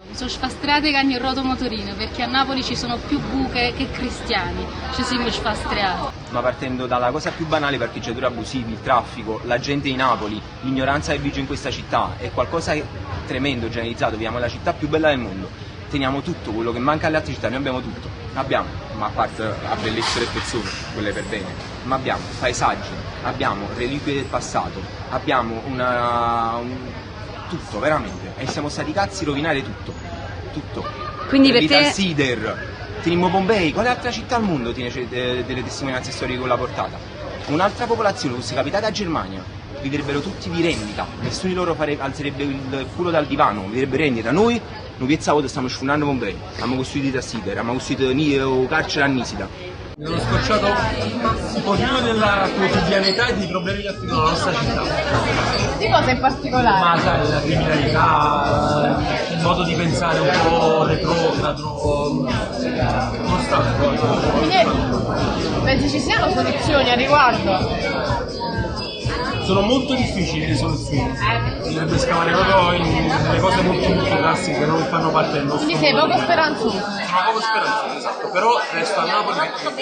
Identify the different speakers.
Speaker 1: Mi sono sfastrate che hanno il rotomotorino perché a Napoli ci sono più buche che cristiani, ci siamo sfastrati.
Speaker 2: Ma partendo dalla cosa più banale, parcheggiatori abusivi, il traffico, la gente di Napoli, l'ignoranza che vige in questa città è qualcosa che tremendo, generalizzato. Viviamo nella città più bella del mondo, teniamo tutto, quello che manca alle altre città, noi abbiamo tutto, abbiamo, ma a parte a bellezze le persone, quelle per bene, ma abbiamo paesaggi, abbiamo reliquie del passato, abbiamo tutto, veramente, e siamo stati cazzi rovinare tutto.
Speaker 3: Quindi per
Speaker 2: Vita
Speaker 3: te...
Speaker 2: Sider, tenimmo Pompei, quale altra città al mondo tiene delle testimonianze storiche con la portata? Un'altra popolazione, fosse capitata a Germania, vi direbbero tutti di rendita, nessuno di loro alzerebbe il culo dal divano, vi direbbero rendita. Noi pensavo stiamo sfruttando Pompei, abbiamo costruito a Sider, abbiamo costruito il carcere a Nisida.
Speaker 4: Mi sono scocciato un pochino della quotidianità e dei problemi che affliggono la nostra città.
Speaker 5: Di cosa in particolare?
Speaker 4: Ma sai, la criminalità, il modo di pensare un po' retrogrado, non sta.
Speaker 5: Quindi pensi ci siano soluzioni a riguardo?
Speaker 4: Sono molto difficili le soluzioni, bisognerebbe scavare proprio in delle cose molto classiche che non fanno parte del nostro
Speaker 5: Quindi sei
Speaker 4: mondo
Speaker 5: poco
Speaker 4: di vivere.
Speaker 5: speranzoso?
Speaker 4: Sono poco speranzoso, esatto, però resto a Napoli perché